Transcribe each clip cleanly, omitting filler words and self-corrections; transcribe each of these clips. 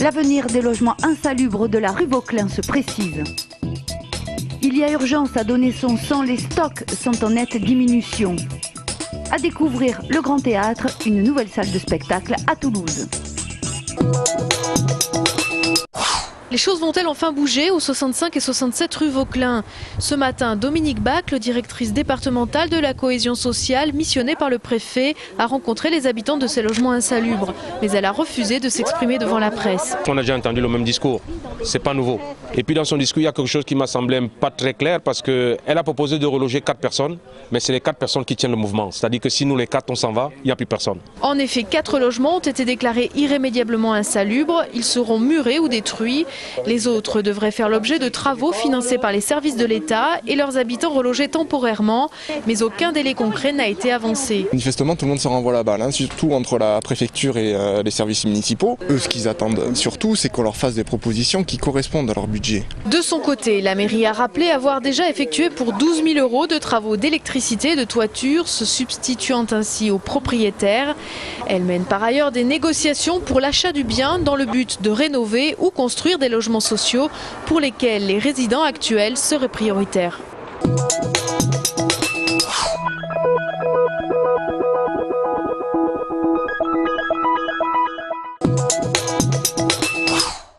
L'avenir des logements insalubres de la rue Vauquelin se précise. Il y a urgence à donner son sang, les stocks sont en nette diminution. À découvrir le Grand Théâtre, une nouvelle salle de spectacle à Toulouse. Les choses vont-elles enfin bouger au 65 et 67 rue Vauquelin? Ce matin, Dominique Baccle, directrice départementale de la cohésion sociale, missionnée par le préfet, a rencontré les habitants de ces logements insalubres. Mais elle a refusé de s'exprimer devant la presse. On a déjà entendu le même discours, c'est pas nouveau. Et puis dans son discours, il y a quelque chose qui m'a semblé pas très clair parce qu'elle a proposé de reloger 4 personnes, mais c'est les 4 personnes qui tiennent le mouvement. C'est-à-dire que si nous les 4 on s'en va, il n'y a plus personne. En effet, 4 logements ont été déclarés irrémédiablement insalubres. Ils seront murés ou détruits. Les autres devraient faire l'objet de travaux financés par les services de l'État et leurs habitants relogés temporairement. Mais aucun délai concret n'a été avancé. Manifestement, tout le monde se renvoie la balle, surtout entre la préfecture et les services municipaux. Eux, ce qu'ils attendent surtout, c'est qu'on leur fasse des propositions qui correspondent à leur budget. De son côté, la mairie a rappelé avoir déjà effectué pour 12 000 € de travaux d'électricité et de toiture, se substituant ainsi aux propriétaires. Elle mène par ailleurs des négociations pour l'achat du bien dans le but de rénover ou construire des logements sociaux pour lesquels les résidents actuels seraient prioritaires.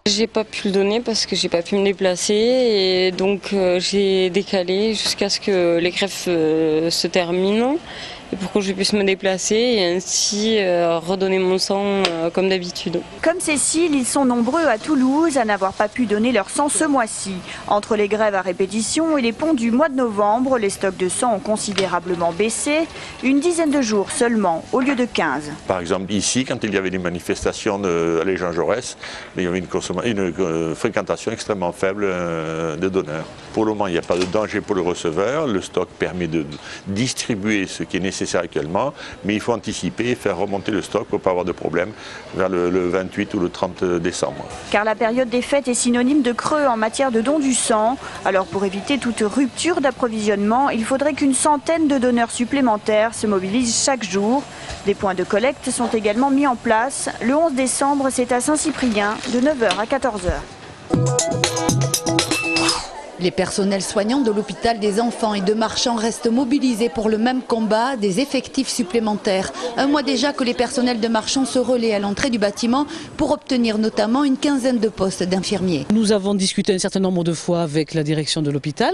J'ai pas pu le donner parce que j'ai pas pu me déplacer et donc j'ai décalé jusqu'à ce que les greffes se terminent et pour que je puisse me déplacer et ainsi redonner mon sang comme d'habitude. Comme Cécile, ils sont nombreux à Toulouse à n'avoir pas pu donner leur sang ce mois-ci. Entre les grèves à répétition et les ponts du mois de novembre, les stocks de sang ont considérablement baissé, une dizaine de jours seulement au lieu de 15. Par exemple ici, quand il y avait des manifestations à Jean Jaurès, il y avait une fréquentation extrêmement faible des donneurs. Pour le moment, il n'y a pas de danger pour le receveur, le stock permet de distribuer ce qui est nécessaire actuellement, mais il faut anticiper et faire remonter le stock pour ne pas avoir de problème vers le 28 ou le 30 décembre. Car la période des fêtes est synonyme de creux en matière de don du sang. Alors pour éviter toute rupture d'approvisionnement, il faudrait qu'une centaine de donneurs supplémentaires se mobilisent chaque jour. Des points de collecte sont également mis en place. Le 11 décembre, c'est à Saint-Cyprien de 9h à 14h. Les personnels soignants de l'hôpital des enfants et de Marchand restent mobilisés pour le même combat, des effectifs supplémentaires. Un mois déjà que les personnels de Marchand se relaient à l'entrée du bâtiment pour obtenir notamment une quinzaine de postes d'infirmiers. Nous avons discuté un certain nombre de fois avec la direction de l'hôpital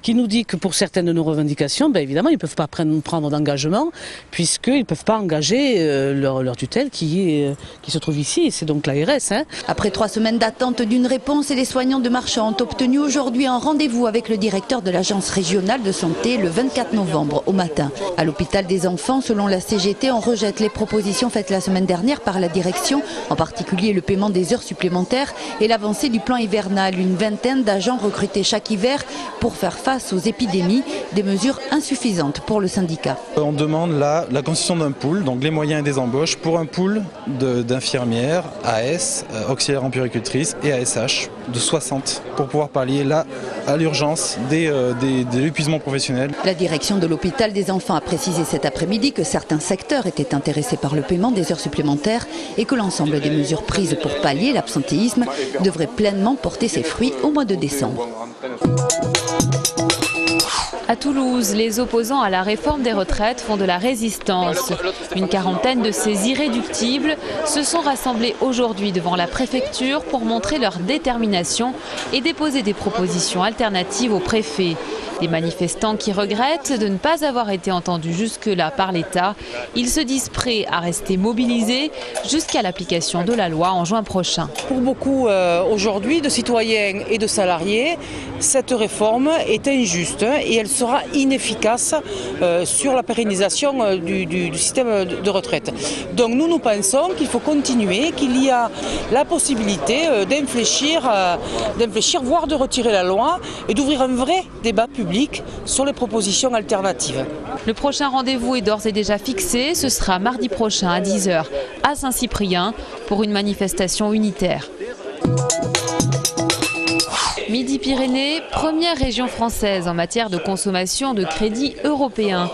qui nous dit que pour certaines de nos revendications, évidemment, ils ne peuvent pas prendre d'engagement puisqu'ils ne peuvent pas engager leur tutelle qui se trouve ici, c'est donc l'ARS. Après 3 semaines d'attente d'une réponse, les soignants de Marchand ont obtenu aujourd'hui un rendez-vous avec le directeur de l'agence régionale de santé le 24 novembre au matin. À l'hôpital des enfants, selon la CGT, on rejette les propositions faites la semaine dernière par la direction, en particulier le paiement des heures supplémentaires et l'avancée du plan hivernal. Une vingtaine d'agents recrutés chaque hiver pour faire face aux épidémies, des mesures insuffisantes pour le syndicat. On demande la constitution d'un pool, donc les moyens des embauches, pour un pool d'infirmières, AS, auxiliaires en puéricultrice et ASH de 60 pour pouvoir pallier là à l'urgence de l'épuisement professionnel. La direction de l'hôpital des enfants a précisé cet après-midi que certains secteurs étaient intéressés par le paiement des heures supplémentaires et que l'ensemble des mesures prises pour pallier l'absentéisme devraient pleinement porter ses fruits au mois de décembre. À Toulouse, les opposants à la réforme des retraites font de la résistance. Une quarantaine de ces irréductibles se sont rassemblés aujourd'hui devant la préfecture pour montrer leur détermination et déposer des propositions alternatives au préfet. Des manifestants qui regrettent de ne pas avoir été entendus jusque-là par l'État. Ils se disent prêts à rester mobilisés jusqu'à l'application de la loi en juin prochain. Pour beaucoup aujourd'hui de citoyens et de salariés, cette réforme est injuste et elle sera inefficace sur la pérennisation du système de retraite. Donc nous pensons qu'il faut continuer, qu'il y a la possibilité d'infléchir, voire de retirer la loi et d'ouvrir un vrai débat public sur les propositions alternatives. Le prochain rendez-vous est d'ores et déjà fixé, ce sera mardi prochain à 10h à Saint-Cyprien pour une manifestation unitaire. Midi-Pyrénées, première région française en matière de consommation de crédit européen.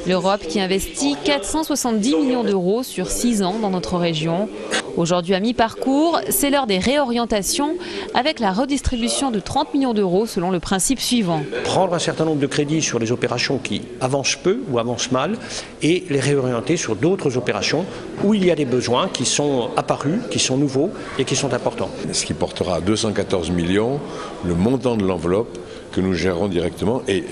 L'Europe qui investit 470 millions d'euros sur 6 ans dans notre région. Aujourd'hui à mi-parcours, c'est l'heure des réorientations avec la redistribution de 30 millions d'euros selon le principe suivant. Prendre un certain nombre de crédits sur les opérations qui avancent peu ou avancent mal et les réorienter sur d'autres opérations où il y a des besoins qui sont apparus, qui sont nouveaux et qui sont importants. Ce qui portera à 214 millions le montant de l'enveloppe que nous gérons directement et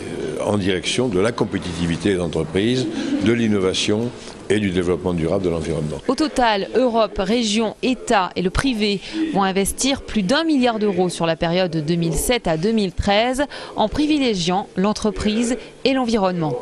en direction de la compétitivité des entreprises, de l'innovation et du développement durable de l'environnement. Au total, Europe, régions, États et le privé vont investir plus d'1 milliard d'euros sur la période de 2007 à 2013 en privilégiant l'entreprise et l'environnement.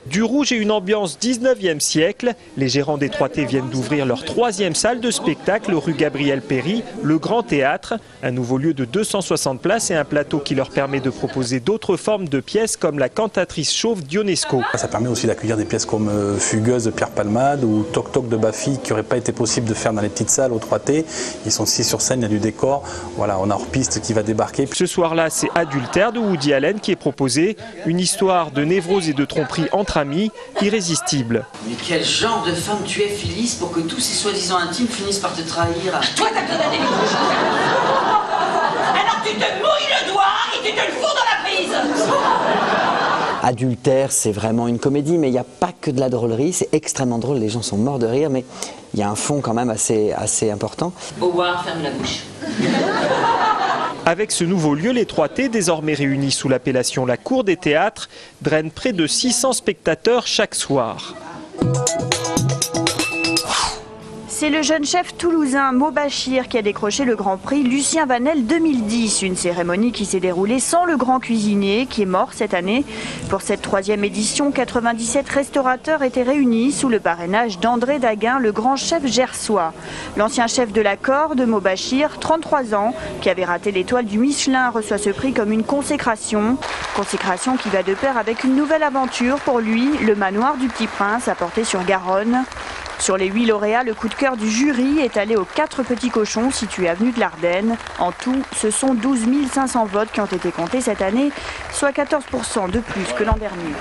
Du rouge et une ambiance 19e siècle, les gérants des 3T viennent d'ouvrir leur 3e salle de spectacle rue Gabriel Péri, le Grand Théâtre. Un nouveau lieu de 260 places et un plateau qui leur permet de proposer d'autres formes de pièces comme la cantatrice chauve d'Ionesco. Ça permet aussi d'accueillir des pièces comme Fugueuse de Pierre Palmade ou Toc Toc de Baffy qui n'aurait pas été possible de faire dans les petites salles au 3T. Ils sont aussi sur scène, il y a du décor. Voilà, on a hors-piste qui va débarquer. Ce soir-là, c'est Adultère de Woody Allen qui est proposé. Une histoire de névrose et de tromperie entre amis, irrésistible. Mais quel genre de femme tu es, Phyllis, pour que tous ces soi-disant intimes finissent par te trahir? Toi, t'as condamné les couches. Alors tu te mouilles le doigt et tu te le fous dans la prise. Adultère, c'est vraiment une comédie, mais il n'y a pas que de la drôlerie. C'est extrêmement drôle, les gens sont morts de rire, mais il y a un fond quand même assez important. Howard, ferme la bouche. Avec ce nouveau lieu, les 3T, désormais réunis sous l'appellation la Cour des Théâtres, drainent près de 600 spectateurs chaque soir. C'est le jeune chef toulousain Mo Bachir qui a décroché le Grand Prix Lucien Vanel 2010. Une cérémonie qui s'est déroulée sans le grand cuisinier qui est mort cette année. Pour cette 3e édition, 97 restaurateurs étaient réunis sous le parrainage d'André Daguin, le grand chef gersois. L'ancien chef de la Corde, Mo Bachir, 33 ans, qui avait raté l'étoile du Michelin, reçoit ce prix comme une consécration. Consécration qui va de pair avec une nouvelle aventure pour lui, le manoir du Petit Prince à Portée-sur-Garonne. Sur les 8 lauréats, le coup de cœur du jury est allé aux 4 petits cochons situés avenue de l'Ardenne. En tout, ce sont 12 500 votes qui ont été comptés cette année, soit 14% de plus que l'an dernier.